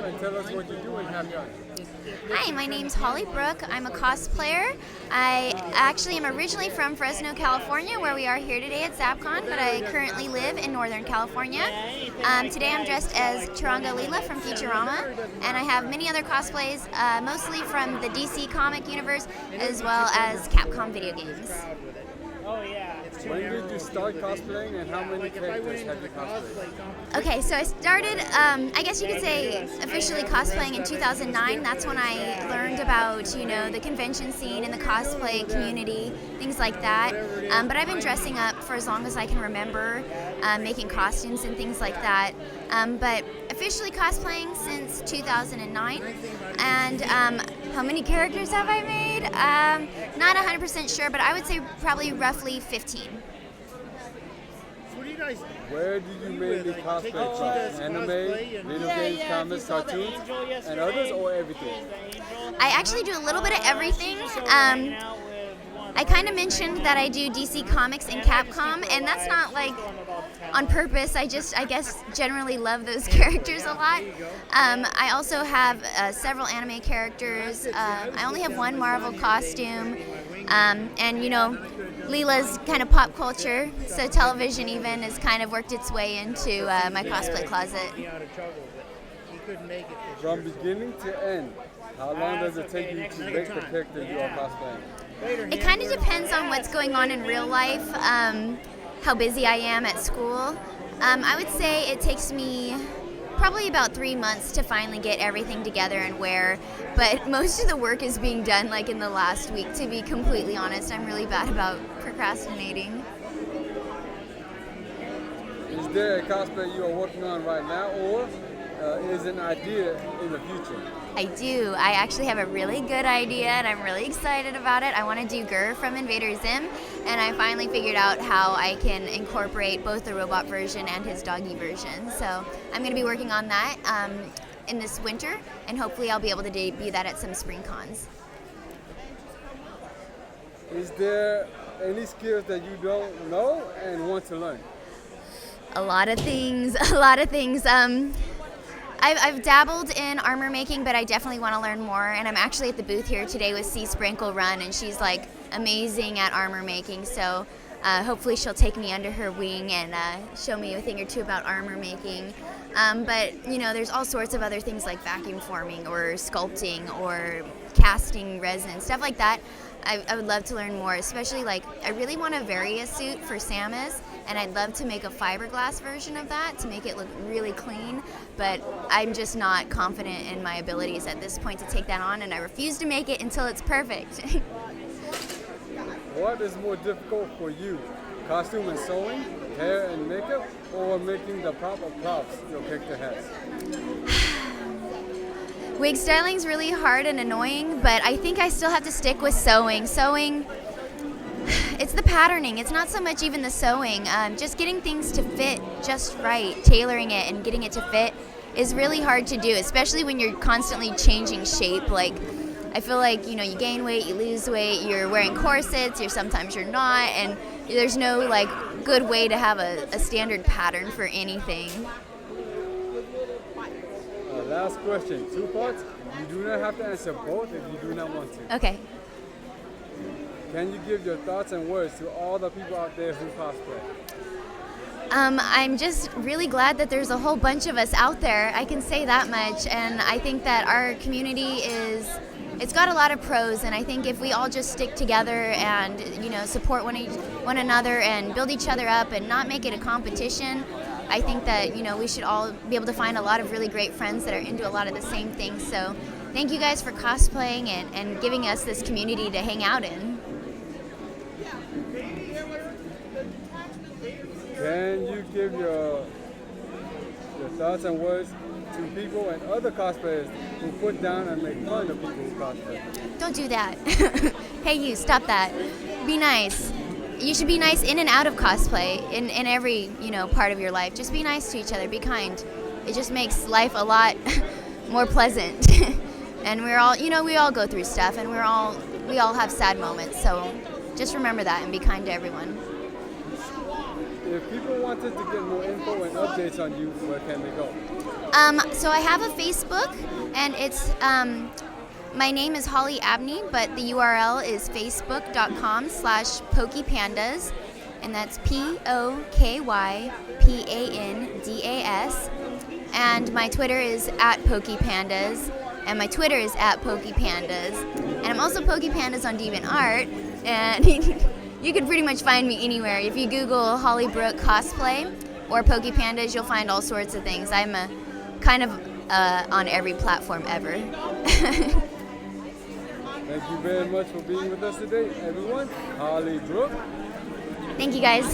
and tell us what you do and have done. Hi, my name's Holly Brooke. I'm a cosplayer. I actually am originally from Fresno, California, where we are here today at Zapp Con, but I currently live in Northern California. Today I'm dressed as Turanga Leela from Futurama, and I have many other cosplays, mostly from the DC comic universe, as well as Capcom video games. When did you start cosplaying and how many characters have you cosplayed? Okay, so I started, I guess you could say, officially cosplaying in 2009. That's when I learned about, the convention scene and the cosplay community, things like that. But I've been dressing up for as long as I can remember, making costumes and things like that. But officially cosplaying since 2009. And how many characters have I made? Not 100% sure, but I would say probably roughly 15. Where do you mainly cosplay from? Anime, video games, comics, cartoons, and others, or everything? I actually do a little bit of everything. I kind of mentioned that I do DC Comics and Capcom, and that's not like on purpose. I guess, generally love those characters a lot. I also have several anime characters. I only have one Marvel costume, and Leela's kind of pop culture, so television even has kind of worked its way into my cosplay closet. From beginning to end, how long does it take you to make the character you are cosplaying? It kind of depends on what's going on in real life, how busy I am at school. I would say it takes me probably about 3 months to finally get everything together and wear, but most of the work is being done like in the last week, to be completely honest. I'm really bad about procrastinating. Is there a cosplay you are working on right now, or is an idea in the future? I do. I actually have a really good idea, and I'm really excited about it. I want to do Gur from Invader Zim, and I finally figured out how I can incorporate both the robot version and his doggy version. So I'm going to be working on that in this winter, and hopefully I'll be able to debut that at some spring cons. Is there any skills that you don't know and want to learn? A lot of things. I've dabbled in armor making, but I definitely want to learn more, and I'm actually at the booth here today with C Sprinkle Run, and she's like amazing at armor making, so hopefully she'll take me under her wing and show me a thing or two about armor making. But there's all sorts of other things like vacuum forming or sculpting or casting resin, stuff like that. I would love to learn more, especially I really want a Varia suit for Samus, and I'd love to make a fiberglass version of that to make it look really clean, but I'm just not confident in my abilities at this point to take that on, and I refuse to make it until it's perfect. What is more difficult for you, costume and sewing, hair and makeup, or making the proper props your character has? Wig styling's really hard and annoying, but I think I still have to stick with sewing. Sewing, it's the patterning. It's not so much even the sewing. Just getting things to fit just right, tailoring it and getting it to fit is really hard to do, especially when you're constantly changing shape. I feel like, you gain weight, you lose weight, you're wearing corsets, sometimes you're not, and there's no good way to have a standard pattern for anything. Last question, 2 parts. You do not have to answer both if you do not want to. Okay. Can you give your thoughts and words to all the people out there who cosplay? I'm just really glad that there's a whole bunch of us out there. I can say that much, and I think that our community it's got a lot of pros, and I think if we all just stick together and support one another and build each other up and not make it a competition, I think that we should all be able to find a lot of really great friends that are into a lot of the same things. So thank you guys for cosplaying and giving us this community to hang out in. Can you give your thoughts and words to people and other cosplayers who put down and make fun of people who cosplay? Don't do that. Hey, you, stop that. Be nice. You should be nice in and out of cosplay, in every part of your life. Just be nice to each other. Be kind. It just makes life a lot more pleasant. And we're all, we all go through stuff, and we all have sad moments. So just remember that and be kind to everyone. If people wanted to get more info and updates on you, where can they go? So I have a Facebook, and it's my name is Holly Abney, but the URL is facebook.com/PokePandas, and that's PokyPandas. And my Twitter is @PokePandas, and my Twitter is @PokePandas. And I'm also PokePandas on DeviantArt, and you can pretty much find me anywhere. If you Google Holly Brooke Cosplay or PokePandas, you'll find all sorts of things. I'm kind of on every platform ever. Thank you very much for being with us today, everyone. Holly Brooke. Thank you, guys.